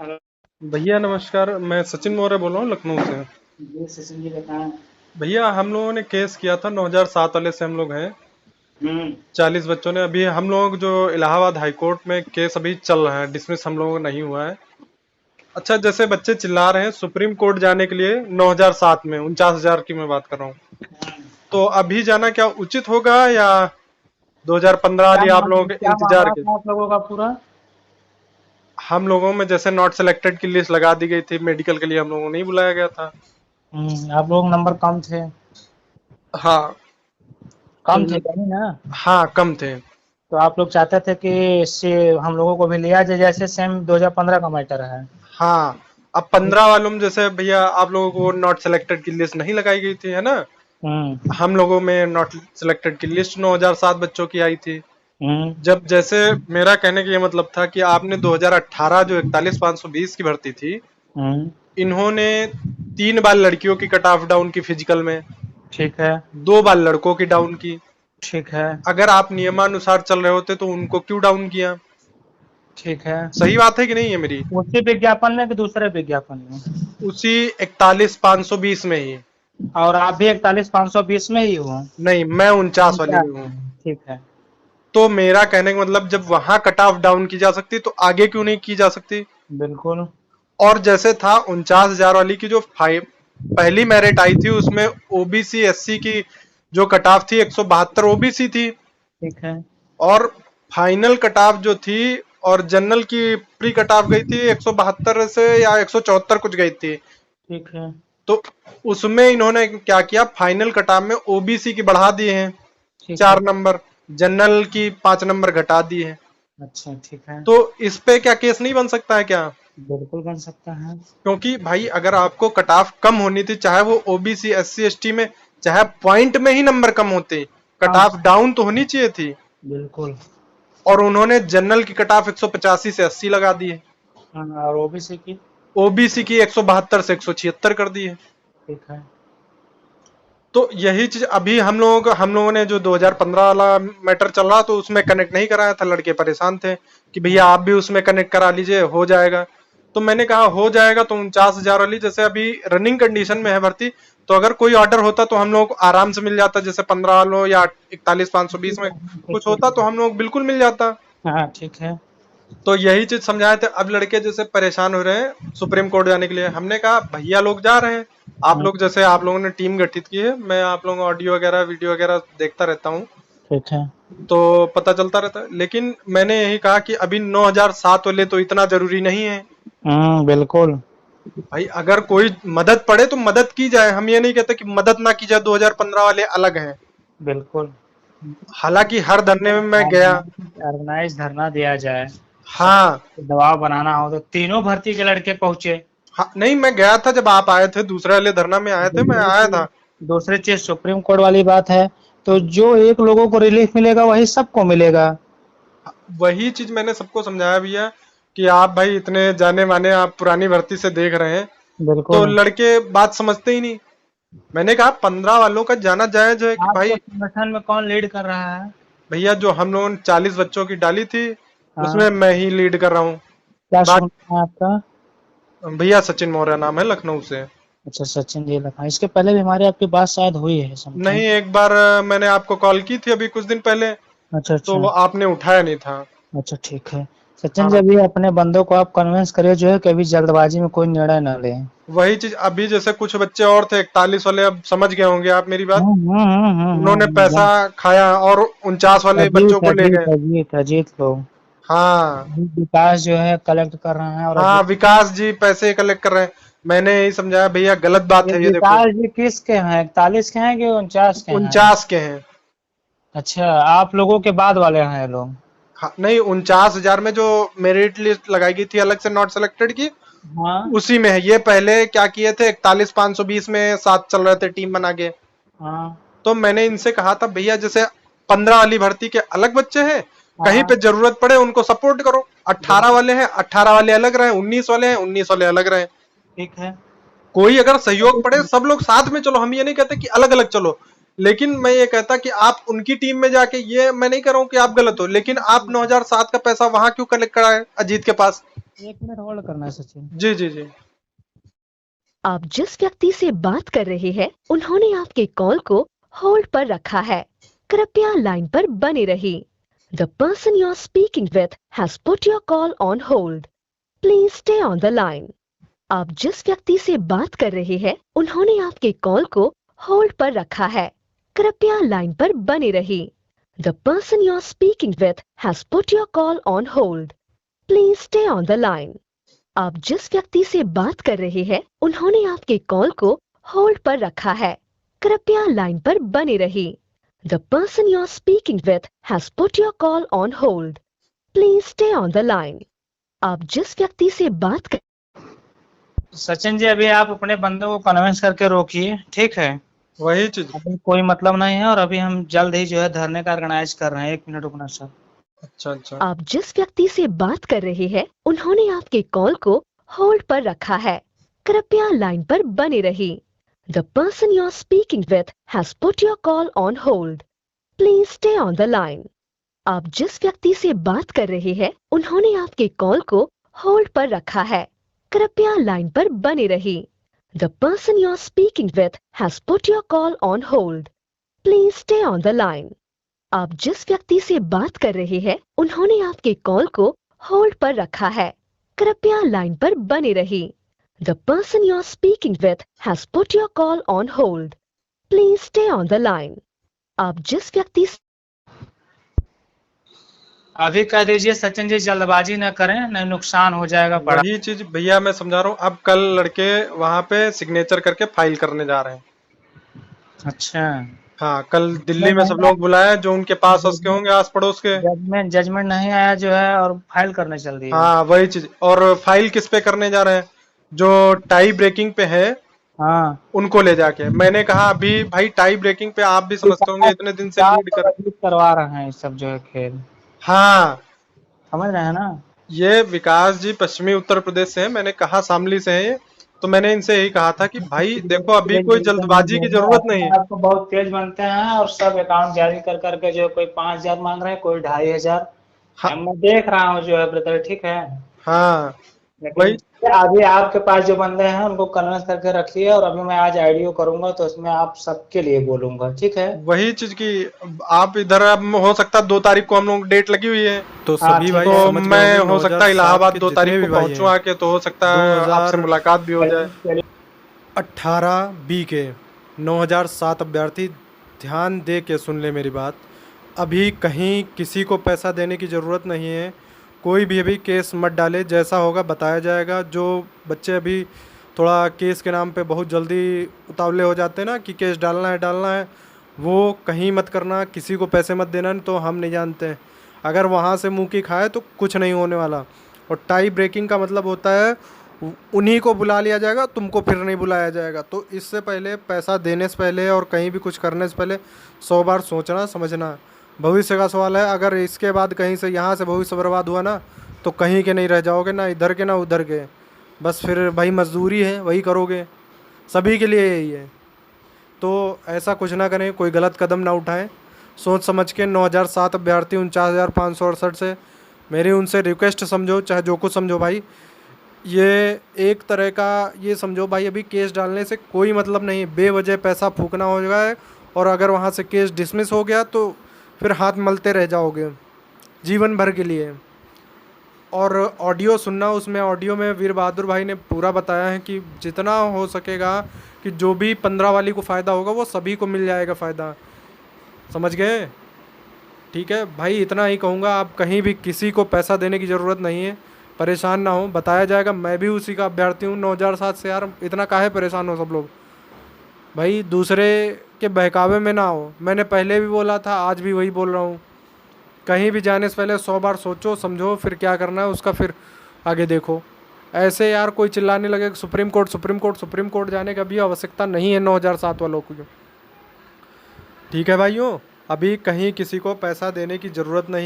Hello. भैया नमस्कार। मैं सचिन मौर्य बोल रहा हूँ लखनऊ से। जी सचिन जी बताएं। भैया हम लोगों ने केस किया था 2007 वाले से। हम लोग हैं हम्म। 40 बच्चों ने। अभी हम लोग जो इलाहाबाद हाई कोर्ट में केस अभी चल रहा है, डिसमिस हम लोगों का नहीं हुआ है। अच्छा, जैसे बच्चे चिल्ला रहे हैं सुप्रीम कोर्ट जाने के लिए 9007 में 49,000 की मैं बात कर रहा हूँ, तो अभी जाना क्या उचित होगा या 2015 वाली आप लोगों के क्या इंतजार मामला के? था आप लोगों का पूरा? हम लोगों में जैसे नॉट सिलेक्टेड की लिस्ट लगा दी गई थी, मेडिकल के लिए हम लोगों को नहीं बुलाया गया था। आप लोग नंबर कम थे। हाँ। कम थे कहीं ना। हाँ, कम थे। तो आप लोग चाहते थे कि इससे हम लोगों को भी लिया जाए, जैसे सेम 2015 का मैटर है। हाँ। अब 15 वालों में जैसे भैया आप लोगों को नॉट सिलेक्टेड की लिस्ट नहीं लगाई गई थी, है ना? हम्म। हम लोगों में नॉट सिलेक्टेड की लिस्ट 9007 बच्चों की आई थी। हम्म। जब जैसे मेरा कहने का ये मतलब था कि आपने 2018 जो 41,520 की भर्ती थी, हम्म। इन्होंने 3 बार लड़कियों की कट ऑफ डाउन की फिजिकल में, ठीक है। 2 बार लड़कों की डाउन की। ठीक है। अगर आप नियमानुसार चल रहे होते तो उनको क्यों डाउन किया? ठीक है। सही बात है कि नहीं है मेरी? उसी विज्ञापन में कि दूसरे विज्ञापन में? उसी 41,520 में ही। और आप भी 41,520 में ही हो? नहीं, मैं 49 वाले क्या? में हूँ। ठीक है। तो मेरा कहने का मतलब, जब वहां कट ऑफ डाउन की जा सकती तो आगे क्यों नहीं की जा सकती? बिल्कुल। और जैसे था 49,000 वाली की जो पहली मेरिट आई थी, उसमें ओबीसी एससी की जो कट ऑफ थी 172 ओबीसी थी। ठीक है। और फाइनल कट ऑफ जो थी और जनरल की प्री कट ऑफ गई थी 172 से या 174 कुछ गई थी। ठीक है। तो उसमें इन्होंने क्या किया, फाइनल कट ऑफ में ओबीसी की बढ़ा दिए हैं ठीक है। 4 नंबर, जनरल की 5 नंबर घटा दिए हैं। अच्छा ठीक है। तो इस पे क्या केस नहीं बन सकता है क्या? बिल्कुल बन सकता है। क्योंकि भाई अगर आपको कट ऑफ कम होनी थी, चाहे वो ओबीसी एससी एसटी में, चाहे पॉइंट में ही नंबर कम होते, कट हाँ। ऑफ डाउन तो होनी चाहिए थी। बिल्कुल। और उन्होंने जनरल की कट ऑफ 185 से 80 लगा दी है, हाँ, और ओबीसी की? ओबीसी की 172 से 176 कर दी है। ठीक है। तो यही चीज अभी हम लोगों ने जो 2015 वाला मैटर चल रहा, तो उसमें कनेक्ट नहीं कराया था। लड़के परेशान थे कि भैया आप भी उसमें कनेक्ट करा लीजिए, हो जाएगा। तो मैंने कहा हो जाएगा तो 49,000 वाली जैसे अभी रनिंग कंडीशन में है भर्ती, तो अगर कोई ऑर्डर होता तो हम लोग को आराम से मिल जाता। जैसे 15 वालों या 41,520 में ठीक कुछ ठीक होता तो है। हम लोग बिल्कुल मिल जाता। हाँ ठीक है। तो यही चीज समझाए थे। अब लड़के जैसे परेशान हो रहे हैं सुप्रीम कोर्ट जाने के लिए, हमने कहा भैया लोग जा रहे हैं, आप हाँ, लोग जैसे आप लोगों ने टीम गठित की है, मैं आप लोगों का ऑडियो वगैरह वीडियो वगैरह देखता रहता हूँ, ठीक है। तो पता चलता रहता है। लेकिन मैंने यही कहा कि अभी 9007 वाले तो इतना जरूरी नहीं है। बिल्कुल। भाई अगर कोई मदद पड़े तो मदद की जाए, हम ये नहीं कहते कि मदद ना की जाए। 2015 वाले अलग हैं। बिल्कुल। हालांकि हर धरने में मैं गया। ऑर्गेनाइज धरना दिया जाए। सब हाँ। दबाव बनाना हो तो तीनों भर्ती के लड़के पहुंचे। हाँ, नहीं मैं गया था जब आप आए थे, दूसरे वाले धरना में आए थे, मैं दूसरी आया चीज था। दूसरी चीज सुप्रीम कोर्ट वाली बात है। तो जो एक लोगों को रिलीफ मिलेगा वही सबको मिलेगा। वही चीज मैंने सबको समझाया भैया कि आप भाई इतने जाने माने, आप पुरानी भर्ती से देख रहे हैं, तो बिल्कुल। लड़के बात समझते ही नहीं। मैंने कहा 15 वालों का जाना जायज है कि आपके भाई। संगठन में कौन लीड कर रहा है? भैया जो हम लोगों ने 40 बच्चों की डाली थी, हाँ। उसमें मैं ही लीड कर रहा हूँ। क्या शुभ बाकी नाम है आपका? भैया सचिन मौर्य नाम है, लखनऊ से। अच्छा सचिन जी लखा, इसके पहले भी हमारी आपकी बात शायद हुई है नहीं, समथिंग। एक बार मैंने आपको कॉल की थी अभी कुछ दिन पहले, अच्छा तो अच्छा। आपने उठाया नहीं था। अच्छा ठीक है। सचिन जी हाँ, अभी अपने बंदों को आप कन्विंस करिए जो है कि अभी जल्दबाजी में कोई निर्णय न ले। वही चीज अभी जैसे कुछ बच्चे और थे 41 वाले, अब समझ गए होंगे आप मेरी बात। उन्होंने पैसा खाया और 49 वाले बच्चों अजीत को ले अजीत गए। अजीत अजीत लोग। हाँ। विकास जो है कलेक्ट कर रहे हैं और हाँ, अजीत। विकास जी पैसे कलेक्ट कर रहे हैं। मैंने यही समझाया भैया गलत बात ये है ये, देखो। विकास जी किसके हैं, 41 के हैं कि 49 के हैं? 49 के हैं। अच्छा आप लोगों के बाद वाले हैं ये लोग? हाँ, नहीं 49,000 में जो मेरिट लिस्ट लगाई गई थी अलग से नॉट सिलेक्टेड की, हाँ। उसी में है। ये पहले क्या किए थे, 41,520 में साथ चल रहे थे टीम बना के। हाँ। तो मैंने इनसे कहा था भैया जैसे 15 वाली भर्ती के अलग बच्चे हैं, कहीं हाँ। पे जरूरत पड़े उनको सपोर्ट करो। 18 बिल्कुल। वाले हैं, 18 वाले अलग रहे, 19 वाले हैं, 19 वाले अलग रहे। ठीक है। कोई अगर सहयोग पड़े सब लोग साथ में चलो, हम ये नहीं कहते कि अलग अलग चलो। लेकिन मैं ये कहता कि आप उनकी टीम में जाके, ये मैं नहीं कह रहा हूं कि आप गलत हो, लेकिन आप 9007 का पैसा वहां क्यों कलेक्ट कराए अजीत के पास? एक मिनट होल्ड करना है सचिन। जी जी जी। आप जिस व्यक्ति से बात कर रहे हैं उन्होंने आपके कॉल को होल्ड पर रखा है। कृपया लाइन पर बने रहिए। The person you are speaking with has put your call on hold. Please stay on the line. आप जिस व्यक्ति से बात कर रहे हैं उन्होंने आपके कॉल को होल्ड पर रखा है। कृपया लाइन पर बने रहिए। The person you are speaking with has put your call on hold. Please stay on the line. आप जिस व्यक्ति से बात कर रहे हैं उन्होंने आपके कॉल को होल्ड पर रखा है। कृपया लाइन पर बने रहिए। The person you are speaking with has put your call on hold. Please stay on the line. आप जिस व्यक्ति से बात कर सचिन जी अभी आप अपने बंदे को कन्विंस करके रोकिए, ठीक है? वही चीज। अभी कोई मतलब नहीं है और अभी हम जल्द ही जो है धरने का ऑर्गेनाइज कर रहे हैं। 1 मिनट रुकना सर। अच्छा अच्छा। आप जिस व्यक्ति से बात कर रहे हैं उन्होंने आपके कॉल को होल्ड पर रखा है। कृपया लाइन पर बने रहिए। The person you are speaking with has put your call on hold. Please stay on the line. आप जिस व्यक्ति से बात कर रहे हैं उन्होंने आपके कॉल को होल्ड पर रखा है। कृपया लाइन पर बने रहिए। The person you are speaking with has put your call on hold. Please stay on the line. आप जिस व्यक्ति से बात कर रहे हैं उन्होंने आपके कॉल को होल्ड पर रखा है। कृपया लाइन पर बने रहिए। The person you are speaking with has put your call on hold. Please stay on the line. आप जिस व्यक्ति अभी कह दीजिए सचिन जी जल्दबाजी न करें, नहीं नुकसान हो जाएगा बड़ा। वही चीज भैया मैं समझा रहा हूँ। अब कल लड़के वहां पे सिग्नेचर करके फाइल करने जा रहे हैं। अच्छा, हाँ कल दिल्ली में सब लोग बुलाए जो उनके पास उसके होंगे आस पड़ोस के। जजमेंट नहीं आया जो है और फाइल करने चल दिए। हाँ वही चीज। और फाइल किस पे करने जा रहे हैं? जो टाई ब्रेकिंग पे है हाँ, उनको ले जाके। मैंने कहा अभी भाई टाई ब्रेकिंग पे आप भी समझते होंगे इतने दिन से लीड कर। करवा रहे हैं ये सब जो है खेल, हाँ समझ रहे हैं ना? ये विकास जी पश्चिमी उत्तर प्रदेश से हैं। मैंने कहा शामली से हैं ये। तो मैंने इनसे यही कहा था कि भाई देखो अभी कोई जल्दबाजी की जरूरत नहीं है। आपको बहुत तेज बनते हैं और सब अकाउंट जारी कर करके जो कोई 5,000 मांग रहे हैं, कोई 2,500। हाँ मैं देख रहा हूँ जो है ब्रदर, ठीक है? हाँ लेकिन अभी आपके पास जो बंदे हैं उनको कन्विंस करके रखिए और अभी मैं आज आईडियो करूंगा तो उसमें आप सबके लिए बोलूंगा, ठीक है? वही चीज की आप इधर अब हो सकता है 2 तारीख को हम लोग डेट लगी हुई है। तो हाँ, सभी ठीक भाई है। तो समझ गए मैं होंगे हो सकता है 2007 इलाहाबाद के 2 जितने तारीख भी को भाई पहुंचू हैं, आके। तो हो सकता है 2000 आपसे मुलाकात भी हो जाए। 18 बी के 9007 अभ्यर्थी ध्यान दे के सुन ले मेरी बात। अभी कहीं किसी को पैसा देने की ज़रूरत नहीं है। कोई भी अभी केस मत डाले, जैसा होगा बताया जाएगा। जो बच्चे अभी थोड़ा केस के नाम पे बहुत जल्दी उतावले हो जाते हैं ना कि केस डालना है, वो कहीं मत करना। किसी को पैसे मत देना, नहीं तो हम नहीं जानते हैं। अगर वहाँ से मुँह की खाए तो कुछ नहीं होने वाला। और टाई ब्रेकिंग का मतलब होता है उन्हीं को बुला लिया जाएगा, तुमको फिर नहीं बुलाया जाएगा। तो इससे पहले पैसा देने से पहले और कहीं भी कुछ करने से पहले 100 बार सोचना समझना। भविष्य का सवाल है। अगर इसके बाद कहीं से यहाँ से भविष्य बर्बाद हुआ ना तो कहीं के नहीं रह जाओगे, ना इधर के ना उधर के। बस फिर भाई मजदूरी है, वही करोगे। सभी के लिए यही है। तो ऐसा कुछ ना करें, कोई गलत कदम ना उठाएं। सोच समझ के 9007 अभ्यर्थी 49,568 से मेरी उनसे रिक्वेस्ट समझो, चाहे जो कुछ समझो भाई। ये एक तरह का ये समझो भाई, अभी केस डालने से कोई मतलब नहीं। बेवजह पैसा फूकना हो गया। और अगर वहाँ से केस डिसमिस हो गया तो फिर हाथ मलते रह जाओगे जीवन भर के लिए। और ऑडियो सुनना, उसमें ऑडियो में वीर बहादुर भाई ने पूरा बताया है कि जितना हो सकेगा कि जो भी 15 वाली को फ़ायदा होगा वो सभी को मिल जाएगा फ़ायदा। समझ गए? ठीक है भाई, इतना ही कहूँगा। आप कहीं भी किसी को पैसा देने की ज़रूरत नहीं है। परेशान ना हो, बताया जाएगा। मैं भी उसी का अभ्यर्थी हूँ 9007 से। यार इतना काहे परेशान हो सब लोग भाई? दूसरे के बहकावे में ना हो। मैंने पहले भी बोला था, आज भी वही बोल रहा हूँ। कहीं भी जाने से पहले 100 बार सोचो समझो, फिर क्या करना है उसका फिर आगे देखो। ऐसे यार कोई चिल्लाने लगे सुप्रीम कोर्ट जाने का भी आवश्यकता नहीं है 9007 वालों को। ठीक है भाइयों, अभी कहीं किसी को पैसा देने की ज़रूरत नहीं।